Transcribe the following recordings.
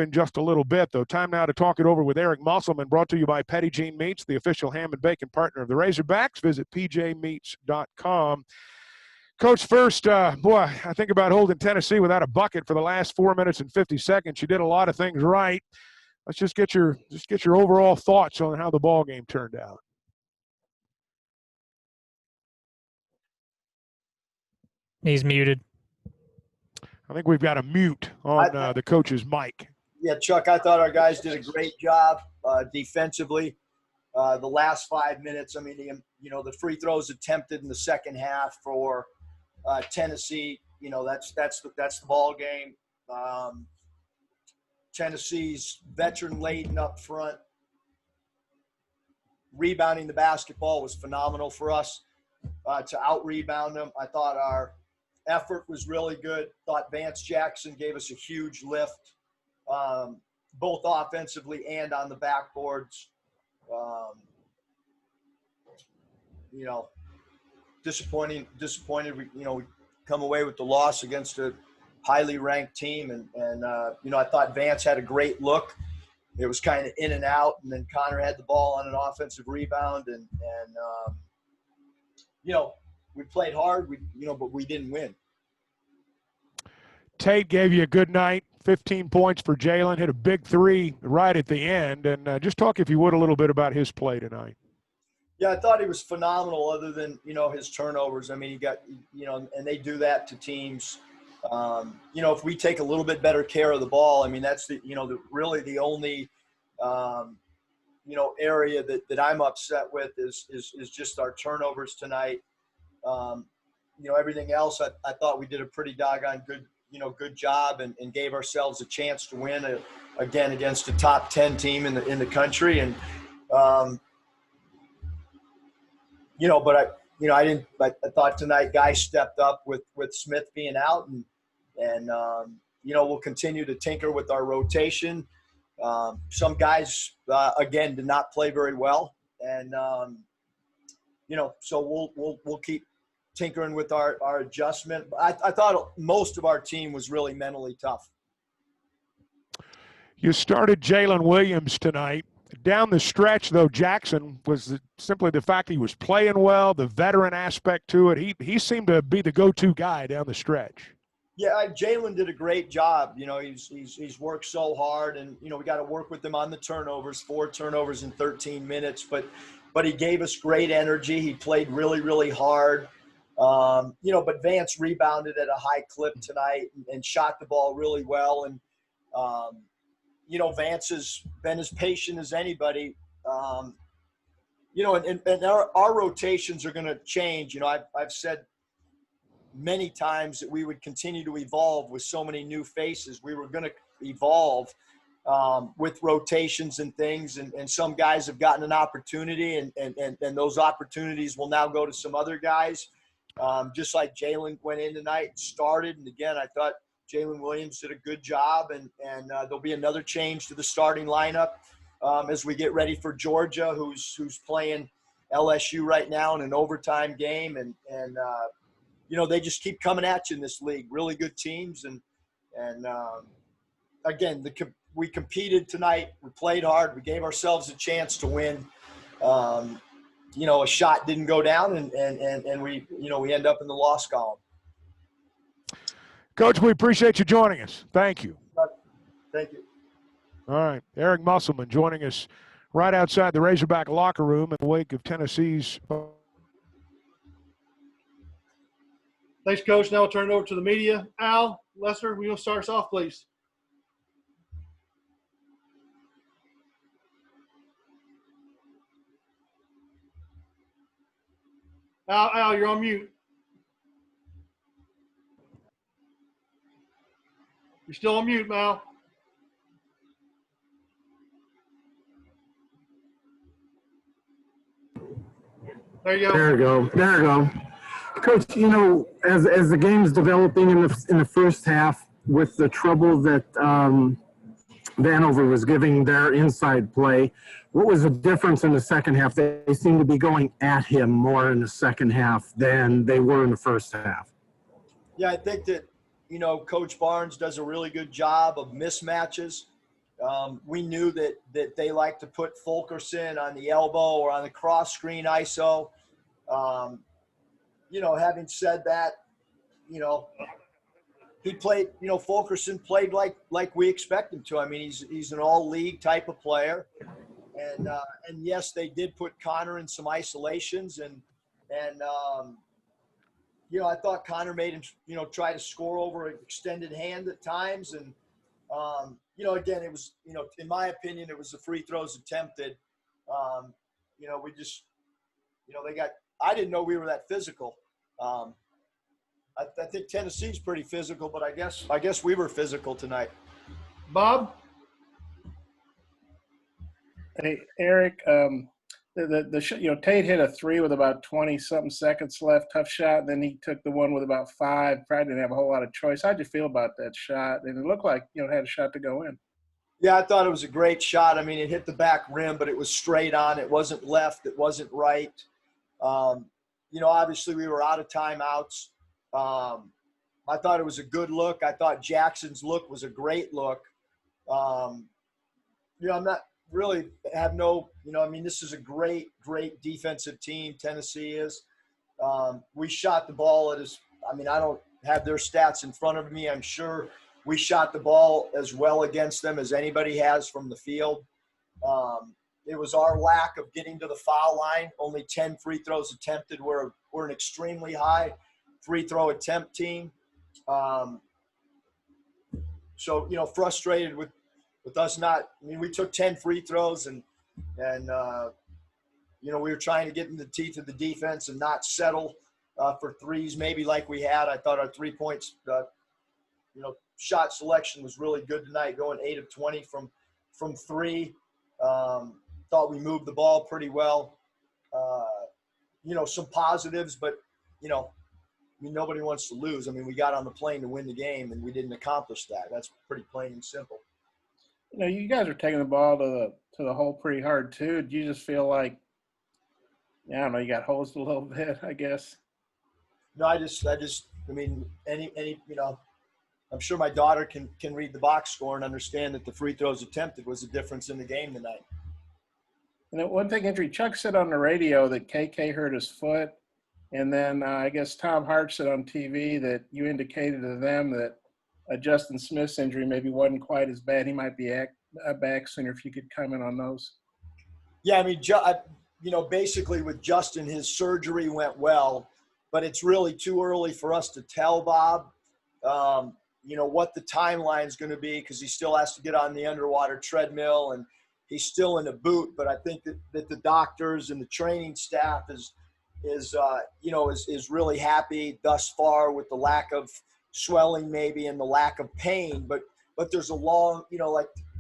in just a little bit, though. Time now to talk it over with Eric Musselman, brought to you by Petit Jean Meats, the official ham and bacon partner of the Razorbacks. Visit pjmeats.com. Coach, first, boy, I think about holding Tennessee without a bucket for the last 4 minutes and 50 seconds. You did a lot of things right. Let's just get your overall thoughts on how the ball game turned out. He's muted. I think we've got a mute on the coach's mic. Yeah, Chuck, I thought our guys did a great job defensively. The last 5 minutes, I mean, the free throws attempted in the second half for Tennessee, that's the ball game. Tennessee's veteran-laden up front, rebounding the basketball was phenomenal for us to out-rebound them. I thought our effort was really good. Thought Vance Jackson gave us a huge lift, both offensively and on the backboards. Disappointed. We come away with the loss against a highly ranked team, and I thought Vance had a great look. It was kind of in and out, and then Connor had the ball on an offensive rebound, and we played hard, but we didn't win. Tate gave you a good night, 15 points for Jalen, hit a big three right at the end, and just talk, if you would, a little bit about his play tonight. Yeah, I thought he was phenomenal other than, his turnovers. I mean, he got, and they do that to teams. If we take a little bit better care of the ball, I mean, that's really the only, area that I'm upset with is just our turnovers tonight. Everything else, I thought we did a pretty doggone good job and gave ourselves a chance to win again against a top 10 team in the country. And, I thought tonight guys stepped up with Smith being out and we'll continue to tinker with our rotation. Some guys, again, did not play very well. And, so we'll keep tinkering with our adjustment. I thought most of our team was really mentally tough. You started Jalen Williams tonight. Down the stretch, though, Jackson was simply the fact he was playing well, the veteran aspect to it. He seemed to be the go-to guy down the stretch. Yeah, Jalen did a great job. He's worked so hard, and we got to work with him on the turnovers. 4 turnovers in 13 minutes, but he gave us great energy. He played really, really hard. But Vance rebounded at a high clip tonight and shot the ball really well. And Vance has been as patient as anybody. And our rotations are going to change. I've said many times that we would continue to evolve with so many new faces. We were going to evolve with rotations and things. And some guys have gotten an opportunity, and those opportunities will now go to some other guys. Just like Jalen went in tonight and started. And again, I thought Jalen Williams did a good job, and there'll be another change to the starting lineup as we get ready for Georgia, who's playing LSU right now in an overtime game, and they just keep coming at you in this league. Really good teams, and again, we competed tonight. We played hard. We gave ourselves a chance to win. A shot didn't go down, and we end up in the loss column. Coach, we appreciate you joining us. Thank you. Thank you. All right. Eric Musselman joining us right outside the Razorback locker room in the wake of Tennessee's. Thanks, Coach. Now I'll turn it over to the media. Al, Lester, will you start us off, please? Al, you're on mute. You're still on mute, Mal. There you go. There we go. Coach, as the game's developing in the first half, with the trouble that Vanover was giving their inside play, what was the difference in the second half? They seemed to be going at him more in the second half than they were in the first half. Yeah, I think that, Coach Barnes does a really good job of mismatches. We knew that they like to put Fulkerson on the elbow or on the cross screen ISO. Having said that, he played, Fulkerson played like we expect him to. I mean, he's an all league type of player. And yes, they did put Connor in some isolations and I thought Connor made him, try to score over an extended hand at times. And, again, it was, in my opinion, it was the free throws attempted. We just, I didn't know we were that physical. I think Tennessee's pretty physical, but I guess we were physical tonight. Bob? Hey, Eric, Tate hit a three with about 20-something seconds left, tough shot. Then he took the one with about 5. Probably didn't have a whole lot of choice. How'd you feel about that shot? And it looked like, it had a shot to go in. Yeah, I thought it was a great shot. I mean, it hit the back rim, but it was straight on. It wasn't left. It wasn't right. Obviously we were out of timeouts. I thought it was a good look. I thought Jackson's look was a great look. I'm not really have no, this is a great defensive team. Tennessee is. We shot the ball I don't have their stats in front of me. I'm sure we shot the ball as well against them as anybody has from the field. It was our lack of getting to the foul line. Only 10 free throws attempted. We're an extremely high free throw attempt team. Frustrated with us not. I mean, we took 10 free throws and we were trying to get in the teeth of the defense and not settle for threes maybe like we had. I thought our 3 points, shot selection was really good tonight, going 8 of 20 from 3. Thought we moved the ball pretty well. Some positives, but, nobody wants to lose. I mean, we got on the plane to win the game, and we didn't accomplish that. That's pretty plain and simple. You guys are taking the ball to the hole pretty hard, too. Do you just feel like, I don't know, you got hosed a little bit, I guess? No, I mean, I'm sure my daughter can read the box score and understand that the free throws attempted was the difference in the game tonight. One thing, Andrew, Chuck said on the radio that KK hurt his foot, and then I guess Tom Hart said on TV that you indicated to them that Justin Smith's injury maybe wasn't quite as bad. He might be back sooner. If you could comment on those. Yeah, I mean, basically with Justin, his surgery went well, but it's really too early for us to tell, Bob, what the timeline is going to be because he still has to get on the underwater treadmill and he's still in a boot. But I think that the doctors and the training staff is really happy thus far with the lack of swelling maybe and the lack of pain. But there's a long,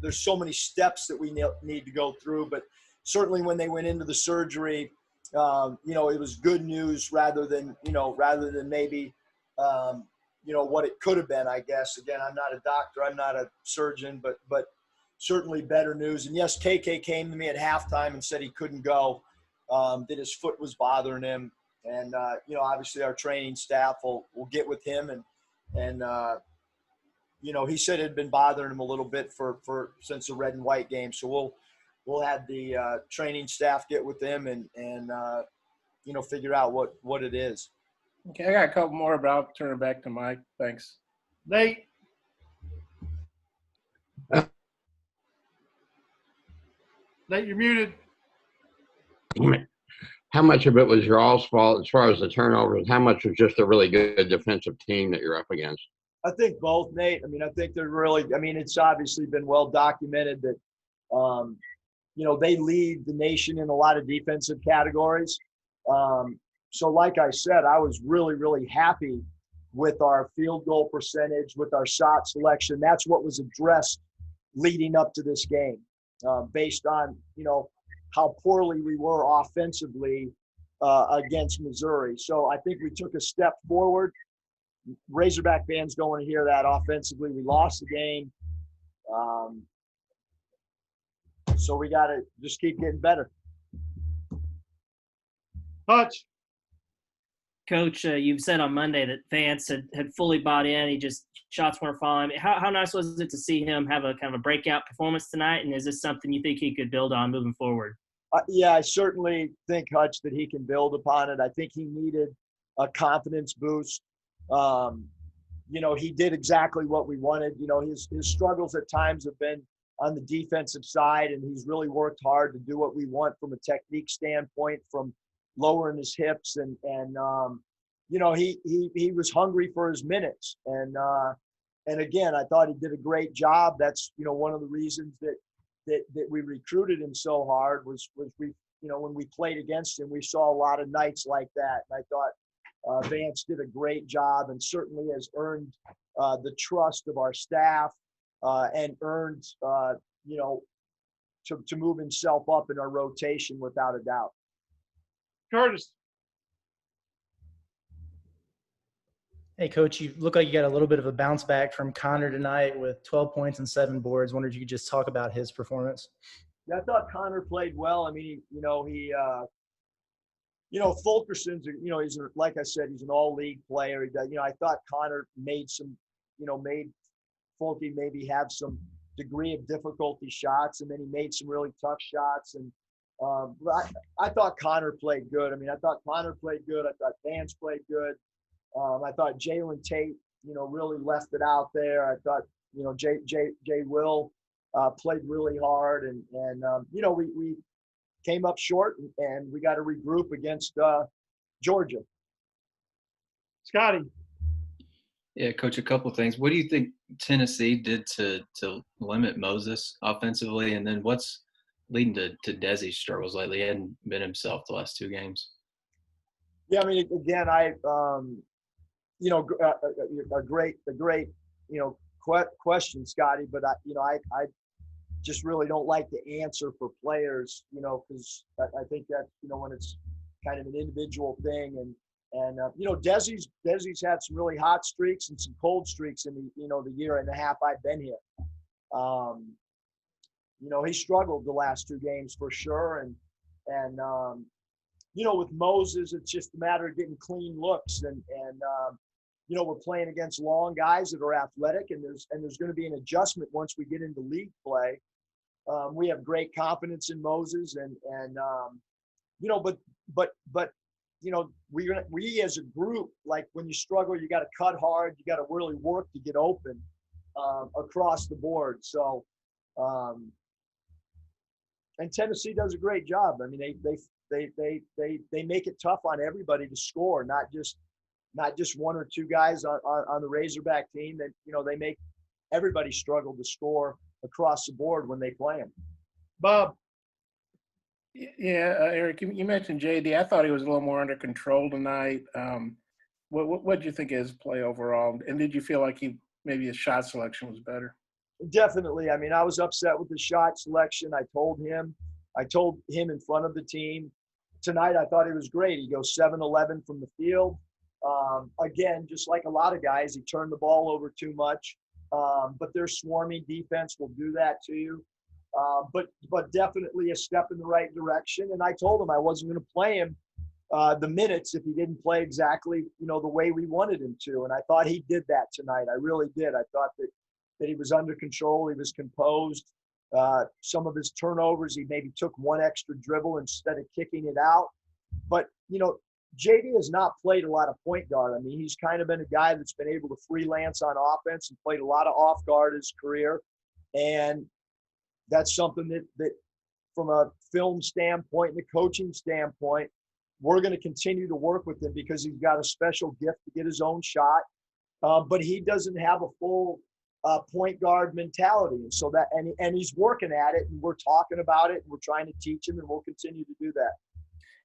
there's so many steps that we need to go through. But certainly when they went into the surgery, it was good news rather than maybe, what it could have been, I guess. Again, I'm not a doctor. I'm not a surgeon, but certainly better news. And yes, KK came to me at halftime and said he couldn't go, that his foot was bothering him. And, obviously our training staff will get with him and he said it had been bothering him a little bit since the red and white game. So we'll have the training staff get with them and figure out what it is. Okay, I got a couple more, but I'll turn it back to Mike. Thanks. Nate? Nate, you're muted. How much of it was your all's fault as far as the turnovers? How much was just a really good defensive team that you're up against? I think both, Nate. I mean, I think it's obviously been well documented that, they lead the nation in a lot of defensive categories. So like I said, I was really, really happy with our field goal percentage, with our shot selection. That's what was addressed leading up to this game, based on, how poorly we were offensively against Missouri. So I think we took a step forward. Razorback fans don't want to hear that. Offensively, we lost the game. So we got to just keep getting better. Hutch? Coach, you've said on Monday that Vance had fully bought in. He just shots weren't falling. How nice was it to see him have a kind of a breakout performance tonight? And is this something you think he could build on moving forward? Yeah, I certainly think, Hutch, that he can build upon it. I think he needed a confidence boost. He did exactly what we wanted. His struggles at times have been on the defensive side, and he's really worked hard to do what we want from a technique standpoint, from lowering his hips and he was hungry for his minutes. And again, I thought he did a great job. That's, one of the reasons that we recruited him so hard was we, when we played against him, we saw a lot of nights like that. And I thought Vance did a great job and certainly has earned the trust of our staff and earned, to move himself up in our rotation without a doubt. Curtis. Hey, Coach, you look like you got a little bit of a bounce back from Connor tonight with 12 points and 7 boards. Wondered if you could just talk about his performance. Yeah, I thought Connor played well. I mean, Fulkerson's, he's, like I said, he's an all-league player. I thought Connor made Fulke maybe have some degree of difficulty shots, and then he made some really tough shots. And I thought Connor played good. I mean, I thought Connor played good. I thought Vance played good. I thought Jalen Tate, really left it out there. I thought, Jay Will played really hard, and we came up short, and we got to regroup against Georgia. Scotty. Yeah, Coach, a couple of things. What do you think Tennessee did to limit Moses offensively, and then what's leading to Desi's struggles lately? He hadn't been himself the last 2 games. Yeah, I mean, again, a great question, Scotty. But I just really don't like to answer for players, because I think that when it's kind of an individual thing, and Desi's had some really hot streaks and some cold streaks in the year and a half I've been here. He struggled the last 2 games for sure, and with Moses, it's just a matter of getting clean looks, and we're playing against long guys that are athletic, and there's going to be an adjustment once we get into league play. We have great confidence in Moses, but we as a group, like when you struggle, you got to cut hard, you got to really work to get open across the board. So, and Tennessee does a great job. I mean, they make it tough on everybody to score, not just 1 or 2 guys on the Razorback team. That they make everybody struggle to score across the board when they play them. Bob. Yeah, Eric, you mentioned JD. I thought he was a little more under control tonight. What did you think of his play overall? And did you feel like maybe his shot selection was better? Definitely. I mean, I was upset with the shot selection. I told him in front of the team. Tonight, I thought he was great. He goes 7-11 from the field. Again, just like a lot of guys, he turned the ball over too much. But their swarming defense will do that to you. But definitely a step in the right direction. And I told him I wasn't going to play him the minutes if he didn't play exactly, the way we wanted him to. And I thought he did that tonight. I really did. I thought that he was under control. He was composed. Some of his turnovers, he maybe took 1 extra dribble instead of kicking it out. But, JD has not played a lot of point guard. I mean, he's kind of been a guy that's been able to freelance on offense and played a lot of off guard his career. And that's something that from a film standpoint and a coaching standpoint, we're going to continue to work with him because he's got a special gift to get his own shot. But he doesn't have a full point guard mentality. And so and he's working at it, and we're talking about it, and we're trying to teach him, and we'll continue to do that.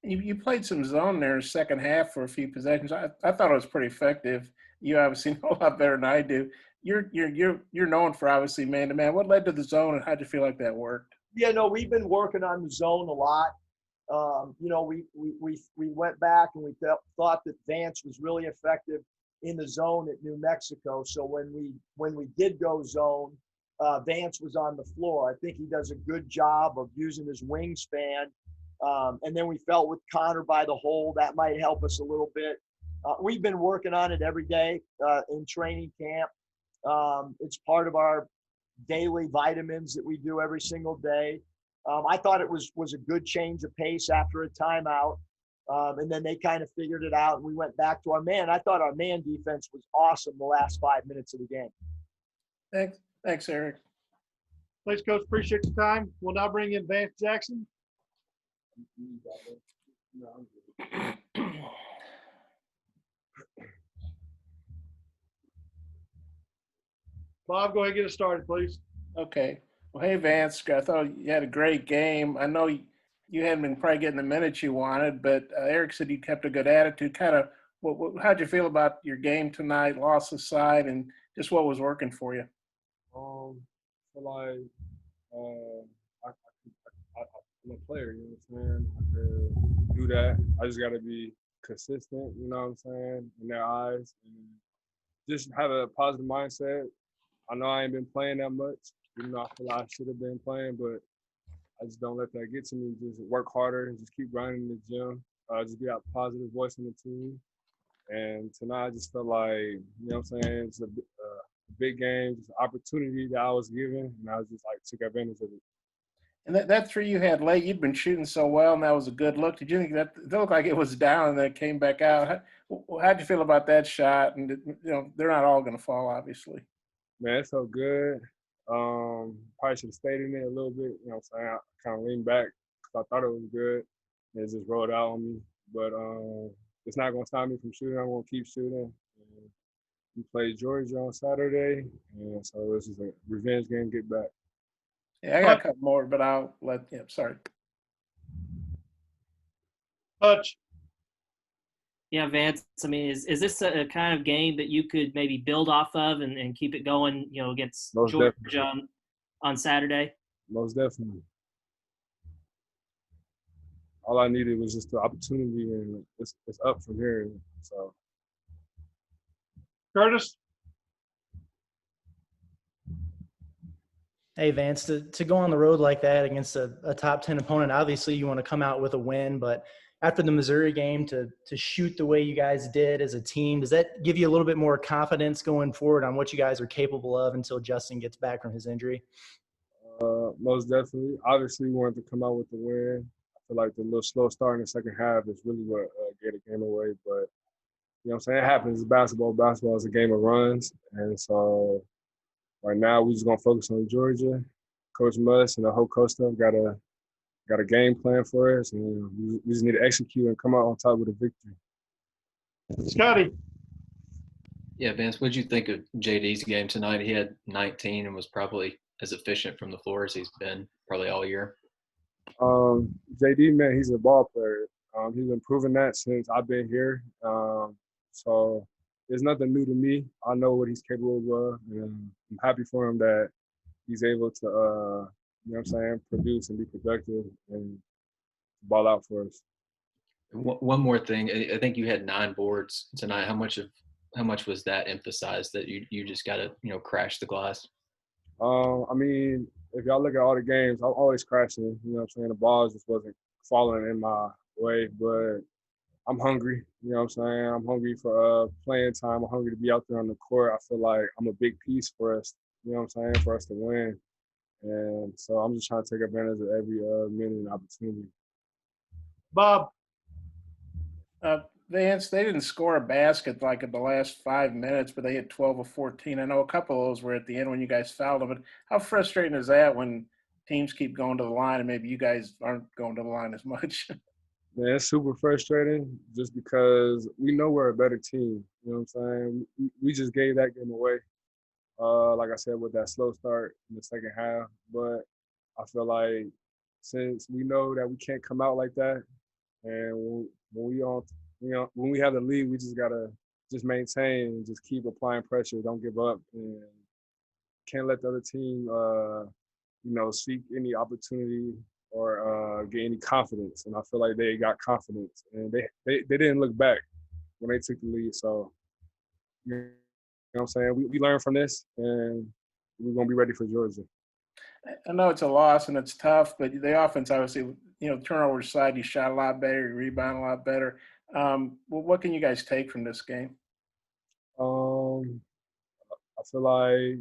You played some zone there in the second half for a few possessions. I thought it was pretty effective. You obviously know a lot better than I do. You're known for obviously man-to-man. What led to the zone, and how did you feel like that worked? Yeah, no, we've been working on the zone a lot. We went back and we thought that Vance was really effective in the zone at New Mexico. So when we did go zone, Vance was on the floor. I think he does a good job of using his wingspan. And then we felt with Connor by the hole, that might help us a little bit. we've been working on it every day in training camp. It's part of our daily vitamins that we do every single day. I thought it was a good change of pace after a timeout. And then they kind of figured it out, and we went back to our man. I thought our man defense was awesome the last 5 minutes of the game. Thanks, Eric. Thanks, Coach. Appreciate your time. We'll now bring in Vance Jackson. Bob, go ahead and get us started, please. Okay. Well, hey, Vance, I thought you had a great game. I know you hadn't been probably getting the minutes you wanted, but Eric said you kept a good attitude. Kind of, how'd you feel about your game tonight, loss aside, and just what was working for you? I feel like I'm a player, you know what I'm saying? I could do that. I just got to be consistent, you know what I'm saying, in their eyes. And just have a positive mindset. I know I ain't been playing that much, even though I feel like I should have been playing, but I just don't let that get to me. Just work harder and just keep grinding in the gym. Just be a positive voice on the team. And tonight I just felt like, you know what I'm saying, it's a big game, just an opportunity that I was given, and I was just like took advantage of it. And that three you had late, you'd been shooting so well, and that was a good look. Did you think that it looked like it was down and then it came back out? How'd you feel about that shot? And, you know, they're not all going to fall, obviously. Man, it felt good. Probably should have stayed in there a little bit. You know what I'm saying? I kind of leaned back because I thought it was good. And it just rolled out on me. But it's not going to stop me from shooting. I'm going to keep shooting. And we played Georgia on Saturday. And so it's just a revenge game, get back. Yeah, I got a couple more, but I'll let – yeah, sorry. Hutch. Yeah, Vance, I mean, is this a kind of game that you could maybe build off of and keep it going, you know, against Most Georgia definitely. on Saturday? Most definitely. All I needed was just the opportunity, and it's up from here. So, Curtis. Hey, Vance, to go on the road like that against a top 10 opponent, obviously you want to come out with a win, but after the Missouri game to shoot the way you guys did as a team, does that give you a little bit more confidence going forward on what you guys are capable of until Justin gets back from his injury? Most definitely. Obviously, we wanted to come out with the win. I feel like the little slow start in the second half is really what gave the game away. But, you know what I'm saying, it happens. It's basketball. Basketball is a game of runs. And so right now we're just going to focus on Georgia. Coach Muss and the whole coach staff got a game plan for us, and we just need to execute and come out on top with a victory. Scotty. Yeah, Vance, what did you think of JD's game tonight? He had 19 and was probably as efficient from the floor as he's been probably all year. JD, man, he's a ball player. He's been proving that since I've been here. So it's nothing new to me. I know what he's capable of, and I'm happy for him that he's able to, you know what I'm saying, produce and be productive and ball out for us. One more thing, I think you had 9 boards tonight. How much was that emphasized that you just got to, you know, crash the glass? I mean, if y'all look at all the games, I'm always crashing. You know what I'm saying? The balls just wasn't falling in my way, but I'm hungry. You know what I'm saying? I'm hungry for playing time. I'm hungry to be out there on the court. I feel like I'm a big piece for us, you know what I'm saying, for us to win. And so I'm just trying to take advantage of every minute and opportunity. Bob. Vance, they didn't score a basket like in the last 5 minutes, but they hit 12 of 14. I know a couple of those were at the end when you guys fouled them. But how frustrating is that when teams keep going to the line and maybe you guys aren't going to the line as much? Man, it's super frustrating just because we know we're a better team. You know what I'm saying? We just gave that game away, like I said, with that slow start in the second half. But I feel like since we know that we can't come out like that, and when we have the lead, we just gotta just maintain and just keep applying pressure. Don't give up, and can't let the other team, seek any opportunity or get any confidence. And I feel like they got confidence, and they didn't look back when they took the lead. So, you know what I'm saying? We learned from this, and we're gonna be ready for Georgia. I know it's a loss and it's tough, but the offense obviously, you know, turnover side, you shot a lot better, you rebound a lot better. What can you guys take from this game? I feel like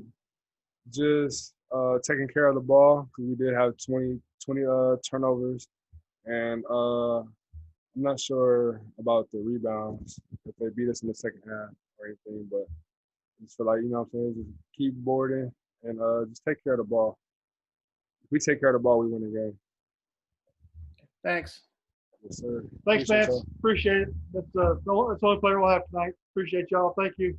just taking care of the ball because we did have 20 turnovers, and I'm not sure about the rebounds if they beat us in the second half or anything, but I just feel like, you know what I'm saying, just keep boarding and just take care of the ball. If we take care of the ball, we win the game. Thanks. Yes, sir. Thanks, Appreciate Vance. y'all. Appreciate it. That's the only player we'll have tonight. Appreciate y'all. Thank you.